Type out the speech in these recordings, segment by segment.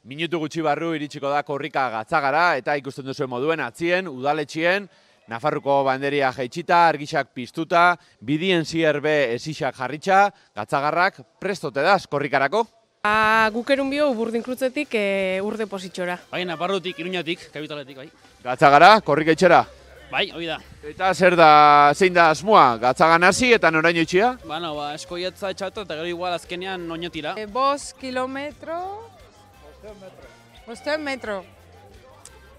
Minutu gutxi barru iritsiko da korrika Gatzagara eta ikusten duzuen moduen atzien, udaletxien, Nafarruko banderia jaitsita, argisak piztuta, bidien zierbe esixak jarritxa, Gatzagarrak prestote daz korrikarako. Guk erun bio Burdinkrutzetik urde positxora. Bai, Nafarrotik, Iruñatik, kapitaletik, bai. Gatzagara, korrika itxera? Bai, hori da. Eta zein da asmoa, Gatzagan hasi eta noraino itxia? Bueno, eskoietza etxatu eta gero igual azkenean oinotira. 5 kilometro... 500 metro.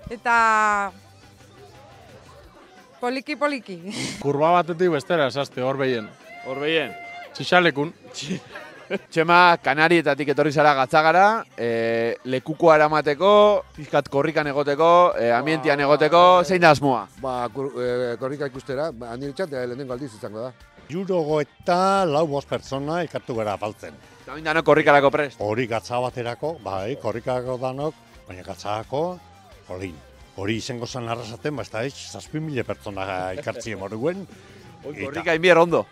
Eta... poliki. Kurba batetik bestera esazte, hor behien. Hor behien. Txixalekun. Txema, Kanarietatik etorri zara Gatzagara, lekukoa eramateko, pixkat korrikan egoteko, ambientian egoteko, zein da asmoa? Korrika ikustera, aniritxat lehenengo aldiz izango da. 74 pertsona ikartu gara apaltzen. Eta hori danok korrikarako prest? Hori Gatza baterako, bai, korrikarako danok, baina Gatzagako, hori izango zen arrasaten, ez da 7.000 pertsona ikartzien moruen. Korrika inbier ondo?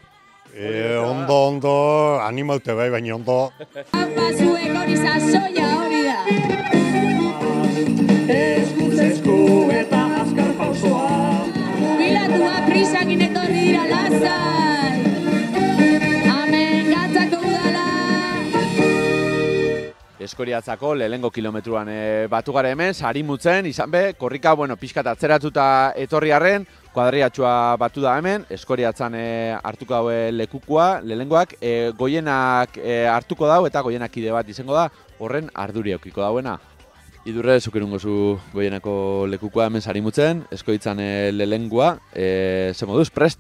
Ondo, animaute bai, baina ondo. Zuek hori sasoia hori da. Esku eta azkar pausoa. Jubilatua prisakin etorri dira lasai. Amen Gatzako udala. Eskoriatzako lehengo kilometruan batu gara hemen, Sarimutzen, izan be, korrika, pixkat atzeratuta etorri arren, kuadriatxua batu da hemen, Eskoriatzan hartuko daue lekukua, lehengoak, goienak hartuko dau eta goienak kide bat izango da, horren arduri eukiko dauena. Idurre, zukerungo zu goienako lekukua hemen Sarimutzen, Eskoitzan lehengoa, ze moduz, prest?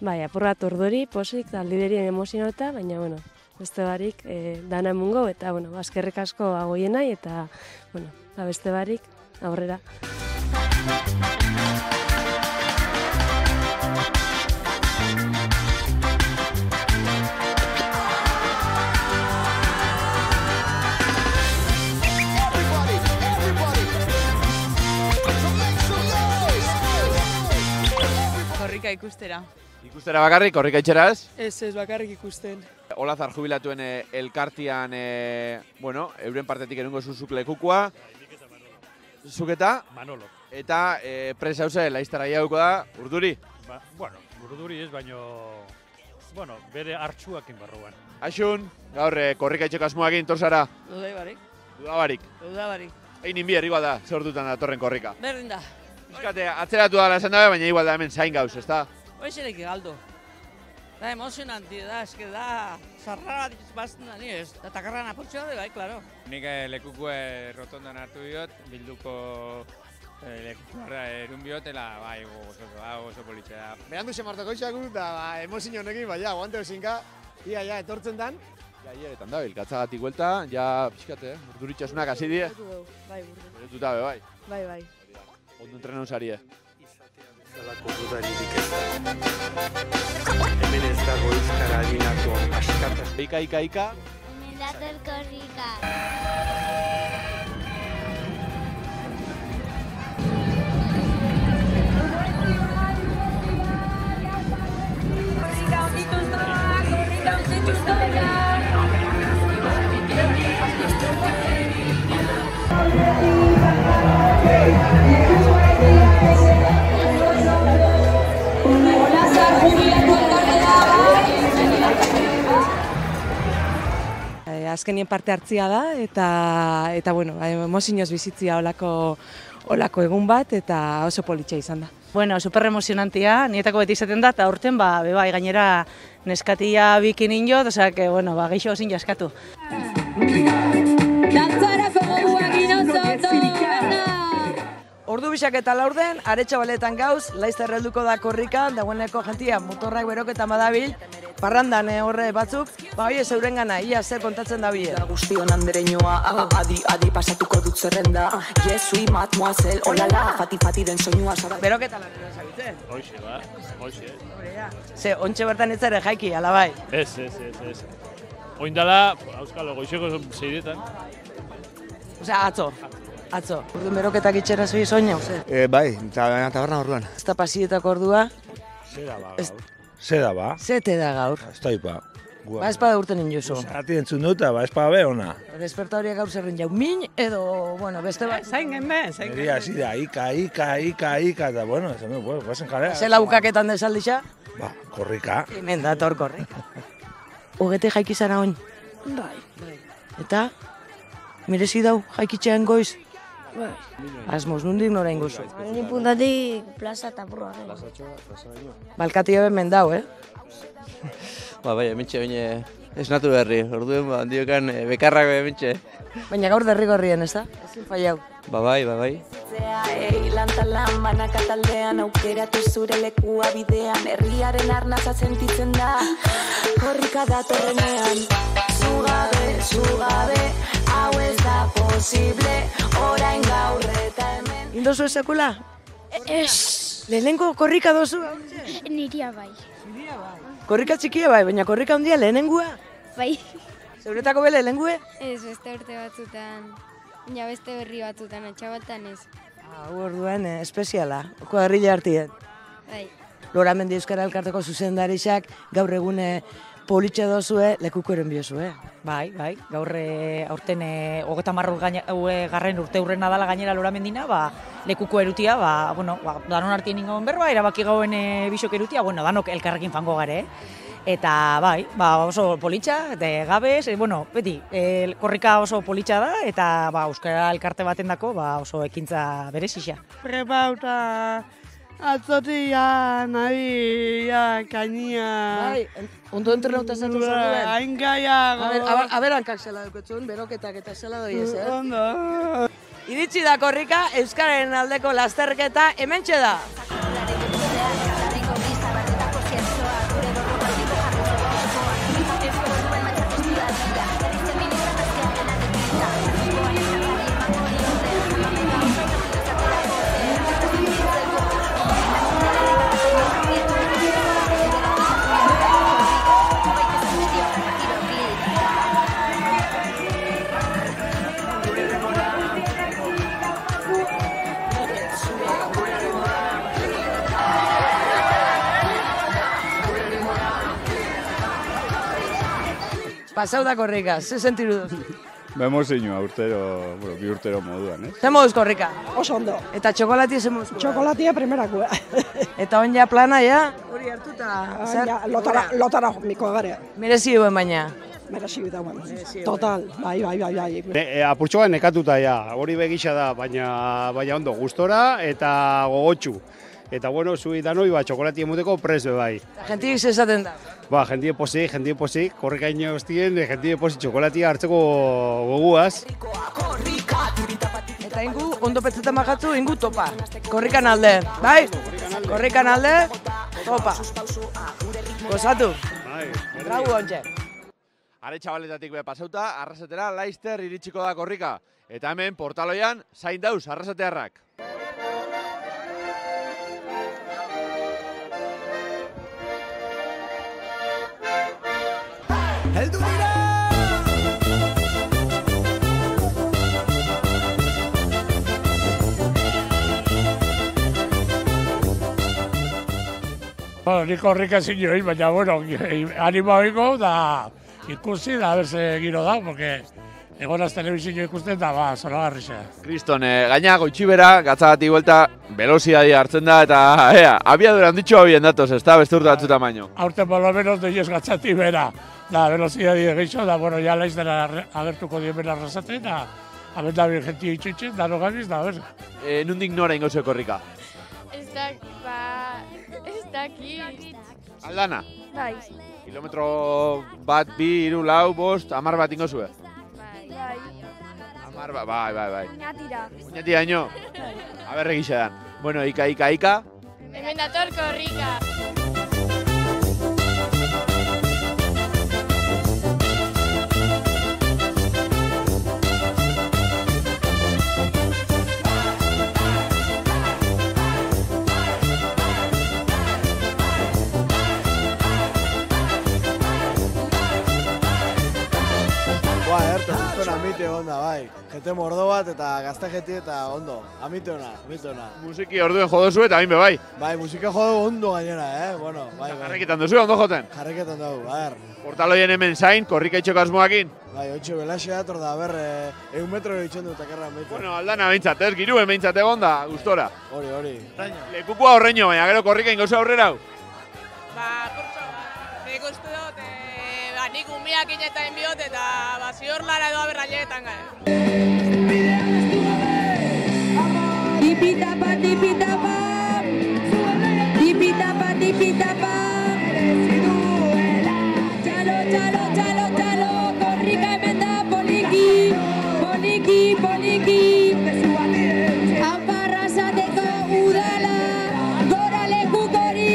Bai, apurrat urduri, posik, aldiberien emozionota, baina, beste barik dana emungo, eta, eskerrik asko agoienai, eta, beste barik, aurrera. Korrika ikustera. Ikustera bakarrik, korrika itxera ez? Ez bakarrik ikusten. Olazar jubilatuen elkartian, euren partetik erungo zuzuk lekukua. Zuk eta? Manolo. Eta presa hauze, laiztara jauko da, urduri? Urduri ez, baino... bere hartxuakin barruan. Aixun, gaur korrika itxeko asmoakin, torzara? Dudabarik. Dudabarik. Egin inbier, igual da, zordutan datorren korrika. Berdin da. Euskate, atzeratu dara esan dabe, baina igual da hemen zain gauz, ez da? Hoixerek galdu. Da emozionanti da, eske da, zarra bat bazten da nire, da takarran apurtxo da, bai, klaro. Nik lekukue rotondan hartu diot, bilduko lekukuarra erun biotela, bai, oso politxea. Behan duxe martako isaku, da emozio honekin, bai, aguante osinka, ia, etortzen dan. Ja, hieretan da, Gatzagatik guelta, ja, pixkate, urduritxasunak hasi die. Bai, Beretuta, bai. Bai. Ondo entrenon sarie. Zalako dudaririk ez da. Hemen ez dago euskara adinako askataz. Ika. Dator korrika. Azkenien parte hartzia da, eta emozioz bizitzia olako egun bat, eta oso politxa izan da. Super emozionantia, nietako beti izaten da, eta aurten, bebai, gainera neskatia bikin inot, geixo ozin jaskatu. Dantzara fogobuak inozoto, Ordu bisak eta laurden, aretsa baletan gauz, laizter helduko da korrika, dagoeneko jentia motorrak beroketa madabil, parrandan horre batzuk, hori ez euren gana, ia zer kontatzen da bie. Guztion andereñoa, adi pasatuko dut zerrenda, jesui mademoiselle, olala, fati den soinua zara. Beroketa larrera zabitzen? Hoxe. Ze, ontxe bertan ez ere jaiki, ala bai? Ez. Oindala, auskalo, goizeko zeiretan. Osea, atzo. Orduan beroketak itxera zui soina, oze? Bai, taberna orduan. Ez da pasietako ordua? Zeda ba. Zete da gaur? Ez da ipa. Ba, espada urten induzu. Zerrati entzun dut, ba, espada be ona. Despertadoriak gaur zerren jau, min edo, bueno, beste bat. Zain genben, zain Egia, hasi da, ika, eta, bueno, guazen jarea. Zela bukaketan desaldixa? Ba, korrika. Hemen dator korrika. Hogete jaikizara oin? Bai. Eta? Merezi dau jaikitzean goiz? Bai. Asmoz, nundik nora ingozu? Ni puntatik plaza eta burroa. Balkatio hemen dau, Ba, bai, hementxe, esnatu berri, orduen, ba, handiokan bekarrak hementxe. Baina gaur derrigorrien, ez da? Ezin fallau. Ba, bai. Lantalan banaka taldean aukeratu zure lekua bidean herriaren arnaza sentitzen da korrika datorrenean zugabe, hau ez da posible orain gaur eta hemen Indozu esekula? Ez. Lehenengo korrika dozu? Niria bai. Korrika txikia bai, baina korrika handia lehenengua? Bai. Zeuretako be lehenengue? Ez, beste urte batzutan, ja beste berri batzutan, atxabaltan ez. Orduan, espeziala, kuadrilla hartien. Bai. Loramendi Euskara Elkarteko zuzendarixak gaur egune politxe dozue lekukoren biozue. Bai, gaur aurten 30 garren urte hurrena dala gainera Loramendina, lekuko erutia, danon artien ingoen berba, erabaki gauen bisok erutia, danok elkarrekin fango gare, Eta bai, oso politxa, eta gabez, beti, korrika oso politxa da, eta Euskara Elkarte baten dako oso ekintza berezisa. Prepauta, atzotia, nahi, kainia. Bai, ondo entrenauta zatu zarduen. Hain gaiago. Aberankak zela duketzun, beroketak eta zela doi ez, Ondo. Iritsi da korrika, Euskararen aldeko lasterketa hementxe da. Pasau da korrika, ze sentiru dut? Emozioa bi urtero moduan, Ze moduz korrika? Oso ondo. Eta txokolatia ze moduz? Txokolatia primerakoa. Eta on ja plana, Hori hartuta, zer? Lotara miko gare. Merezi duen baina? Merezi duen. Total, bai. Apurtxoa nekatuta, hori begisa da, baina ondo, gustora eta gogotxu. Eta zui danoi, txokolati emuteko presbe bai. Gentik zezaten da? Jentie pozik, korrika ino ostien, gentie pozik txokolatia hartzeko goguaz. Eta ingu, ondo petzetan bakatzu, ingu topa. Korrikan alde, bai? Korrikan alde, topa. Gozatu. Ragu ontxe. Are txabaletatik pasauta, arrasetera Laister iritsiko da korrika. Eta hemen, portaloian, zain dauz arrasetearrak. Heldu dira! Nik korrika zinoi, baina, anima hoiko da ikusi da, berze giro da, porque egonaz telebizio ikusten da, zoragarri ze. Kriston, gaina goitxibera, gatzagatik buelta, velozidadia hartzen da, eta abiadura handitxo abien datoz, ez da, beste urte batzuta baino. Aurten bolo menos doioz gatzati bera, da, velozidadia gehiago, da, ja Laiztera agertuko dien bera arrasaten, da, aben da birgentia itxuitzen, dano gabiz, da, berza. Nundik nora ingo zuen korrika? Ez dakit. Aldana? Bai. Kilometro bat, 2, 3, 4, 5, 10 bat ingo zuen? Bai. 10 bat, bai. Oñatira. Oñatira ino? Aber egisa dan. Bueno, ika. Hemen dator korrika. onda, bai. Jete mordo bat eta gazte jeti eta ondo. Amitona. Musiki orduen jodozu eta hain be bai. Bai, musika jodo ondo gainera, bueno, bai. Jarreketan duzu, ondo joten? Jarreketan dugu, bai. Portaloien hemen zain, korrika itxoko asmoakin. Bai, 8 belaxe dator da, 100 metro ditzen dut takarra behintzat. Bueno, aldana behintzat, ez, giruen behintzat egon da, gustora. Hori. Lekukua horreño, baina gero korrika ingozu aurrera hau. Nik uste dut, nik umiak inetan biot eta ziorlara edo aberraileetan gara. Tipitapa, tipitapa, tipitapa, tipitapa. Txalo, korrika hemen da poliki. Aparrazateko udala, gora lekukori.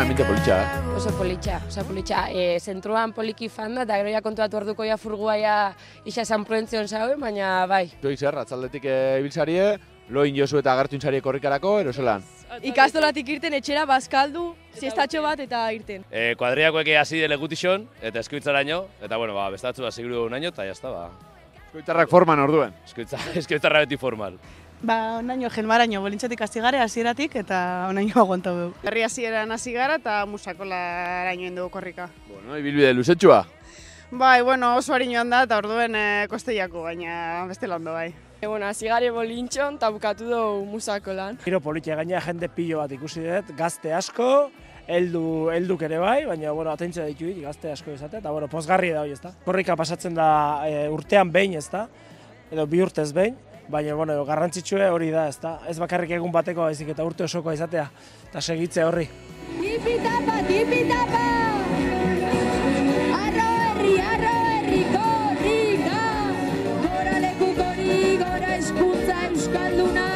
Ambiente politxa, Oso politxa. Zentruan poliki fan da, eta gero ja kontuatu orduko ja furgua ja isa San Prudentzion zauen, baina bai. Zuek zer, atzaldetik ibiltzarie, loin jozu eta agertu intzarie korrikarako, eroselan? Ikastolatik irten etxera bazkaldu, siestatxo bat eta irten. Kuadriakoek hasi dele gutixon, eta eskuitzaraino, eta bueno, bestatzu siguru naino, eta jazta, Eskuitzarrak forman orduen? Eskuitzarra beti formal. Onaino jenmaraino, bolintxatik hasi gare hasieratik eta onaino aguantau dugu. Herri hasieran hasi gara eta musakolarainoen dugu korrika. Bueno, ibilbide luzetxua? Bai, oso harinoan da eta orduen kosteiako, baina bestela ondo bai. Hasi gare bolintxon eta bukatu dugu musakolan. Giro politia gaina jende pilo bat ikusi dut, gazte asko, helduk ere bai, baina atentzia dituit gazte asko izate, eta pozgarri da hori, ezta. Korrika pasatzen da urtean behin, ezta, edo 2 urtez behin. Baina, garrantzitsue hori da, ezta? Ez bakarrik egun bateko baizik eta urte osokoa izatea, eta segitze horri. Tipitapa! Arro herri, korrika! Gora lekukori, gora eskuntza euskalduna!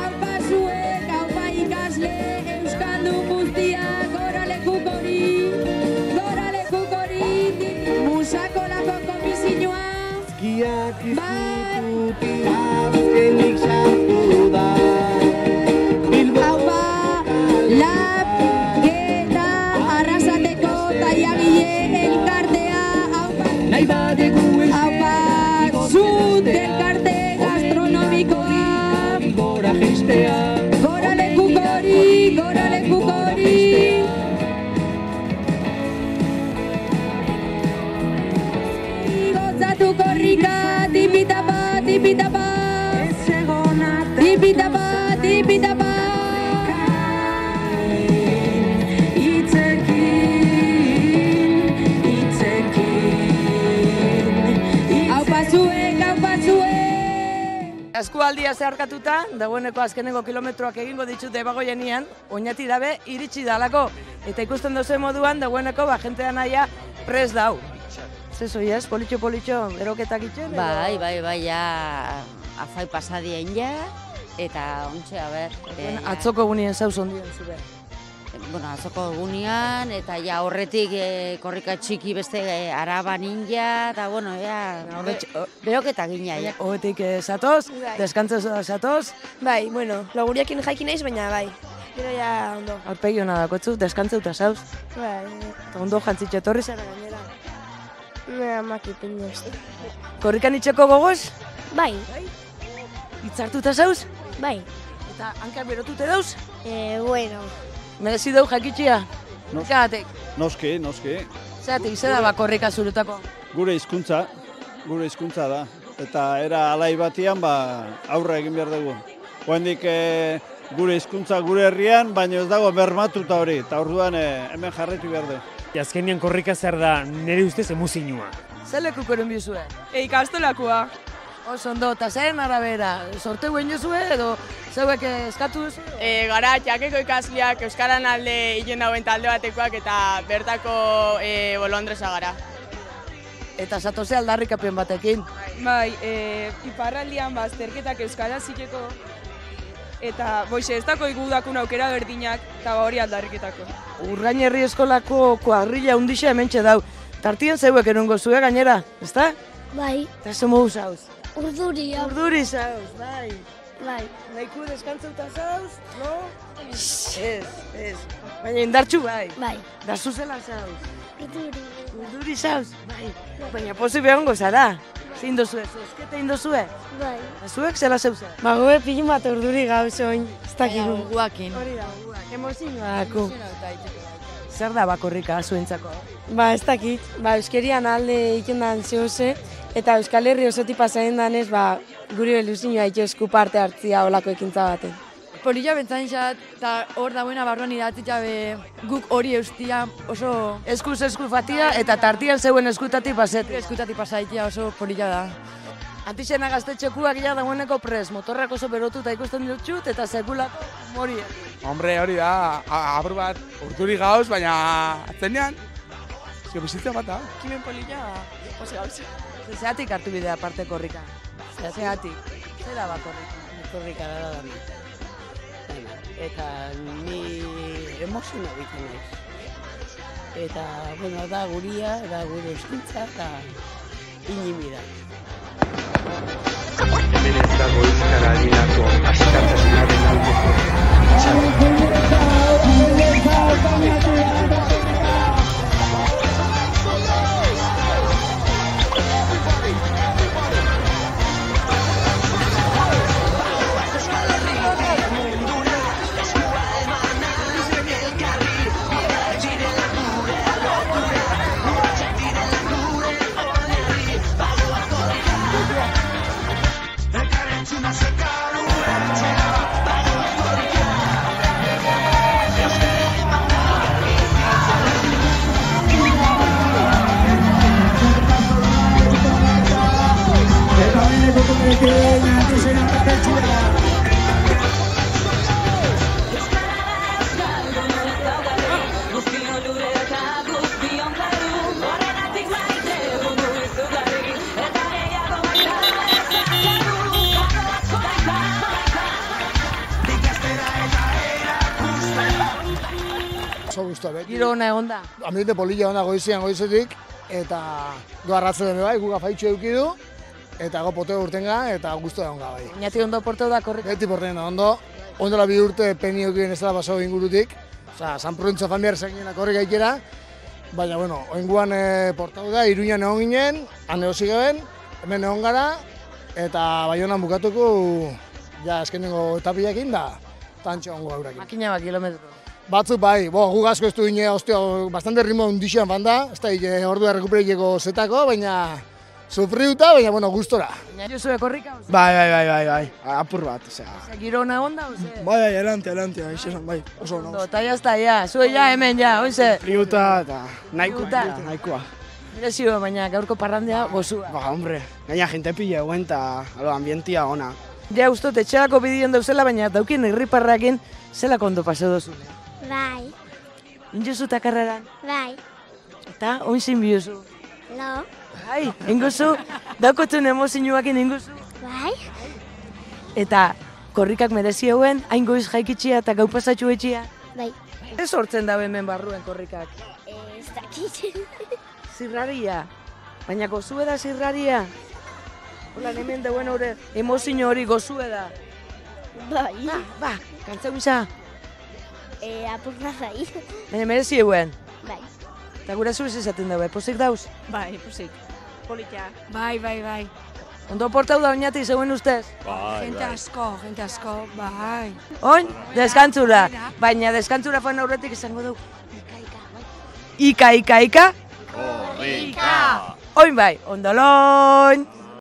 Aupa zuek, aupa ikasle, euskaldun guztia! Gora lekukori, musakolako komisioa! Azkenik sartu da Aupa, lab, geta, arrasateko taiagile elkartea Aupa, zut elkarte gastronomikoa Gora geistea Gora lekukori Gozatu korrika, tipitapa Tipitapa, Aupa zuek Eskualdia zeharkatuta, dagoeneko azkeneko kilometroak egingo ditute bagoienian, oinati dabe iritsi dalako. Eta ikusten dozen moduan, dagoeneko jentea naia pres dau. Zezoi ez, politxo, eroketak itxen? Bai, ja, afai pasadien ja, eta ontxe, Atzoko egunien zauz ondien zube? Atzoko egunean, eta ja horretik korrika txiki beste araba ninja, eta beroketak gina. Hogetik zatoz, deskantzez zatoz? Bai, laguriakin jaiki naiz, baina bai. Gero ja ondo. Aurpegi hona dakotzu, deskantzeuta zauz? Bai. Eta ondo jantzitxe etorri zara gainera? Amaki pindu ez. Korrikan itxeko gogoz? Bai. Itzartuta zauz? Bai. Eta hankak berotute dauz? Bueno. Merezi dau jakitxia? Zeratik? Noski. Zeratik, zer da korrika zurutako? Gure hizkuntza da. Eta era alai batian aurra egin behar dugu. Oraindik gure hizkuntza gure herrian, baina ez dago bermatuta hori, eta orduan hemen jarraitu behar du. Azkenean korrika zer da nire ustez emozioa. Zer lekukoren bizue? Ikastolakoa. Oso ondo, eta zeren arabera, sorteu egin jozue edo zeuek eskatu duzu? Gara, jakeko ikasleak Euskaran alde hilen dauen talde batekoak eta bertako bolondresa gara. Eta zatoze aldarrikapen batekin? Bai, iparraldian azterketak Euskara zileko eta boixe ez dako igudakun aukera berdinak eta hori aldarriketako. Urgain herri eskolako kuadrilla undixa hementxe dau. Tartien zeuek erungo zue gainera, ezta? Bai. Eta zemo zauz? Urduria. Urduri zauz, bai. Bai. Naiku deskantzauta zauz, no? Ez. Baina indartxu bai. Bai. Da zuzela zauz. Urduri. Urduri zauz, bai. Baina posi behongo zara. Zein dozue, zozketa indozue? Bai. Zuek zela zeuzen? Goe pilin bat urduri gauz oin, ez dakigu. Guakin. Hori da, emozioak. Zer da bakorrika zuentzako? Ez dakit, euskerian alde ikendan zehose, eta Euskal Herri osotik pasatzen danez, guri beluzinua itxosku parte hartzia olako ekintza baten. Polilla bentzain xat, eta hor dagoena barruan idatzi jabe guk hori eustia oso... Eskuz fatia eta tartian zeuen eskutatik pasetik. Eskutatik pasaitia oso polilla da. Antixena gaztetxekuak ja dagoeneko pres, motorrak oso berotuta ikusten dutxut eta sekulako morie. Hombre, hori da, abur bat urduri gauz, baina atzenean, bizitza bat da. Kimen polilla, oso gauz. Zeatik hartu bidea parte korrika? Zeatik? Zera ba korrika? Korrika da da. Eta ni emozioa egiten naiz. Eta, da guria, da gure hizkuntza, eta inimi da. Hemen ez dago euskararirako askatasunaren aldeko Giro hona egon da? Ambiente polilla hona goizetik, eta doarratze den bai, guga faitxo eukidu, eta go poteo urtenga, eta guztu egon bai. Iñati ondo porteu da korrika? Beti porten da ondo. Ondela 2 urte peni eukien ez da pasau ingurutik, San Prudentzio familiar zekien korrika ikera, baina, oinguan portau da, Iruñan egon ginen, han egosi geben, hemen egon gara, eta Baionan bukatuko, eskenengo etapiakin da, tantxo ongo aurakin. Makina bat kilometro. Batzuk bai, guk asko ez du gine, bastante ritmo undixean banda, ez da, ordua rekuperileko zetako, baina sufriuta, baina, gustora. Baina Josue korrika? Bai, apur bat, osea. Giro hona onda, oze? Bai, adelante, bai, oso ondo. Eta jazta, zue hemen, oize? Friuta eta nahikoa. Merezio, baina gaurko parrandea gozua. Hombre, gaina jente pila eguen eta ambientia ona. Ja, ustot, etxerako bidien dauzela, baina daukin irriparrakin zelako ondo paseo dozune. Bai. Ingozu takarreran? Bai. Eta, oinzin biozu? No. Bai, ingozu, daukotun emozioakin ingozu? Bai. Eta, korrikak merezi hauen, hain goiz jaikitxia eta gau pasatxu etxia? Bai. Ez sortzen da hemen barruen korrikak? Ez dakit. Zirraria. Baina gozue da zirraria? Hola, hemen dauen hori emozio hori gozue da? Bai. Ba, kantzaguntza? Apurna zai. Baina merezi eguen? Bai. Eta gura zu ez esaten daue, pozik dauz? Bai, pozik. Polita. Bai. Ondo portau da oinatik zeuen ustez? Gente asko, bai. Oin, deskantzura. Baina deskantzura joan aurretik izango dugu. Ika. Korrika! Oin bai, ondoloin!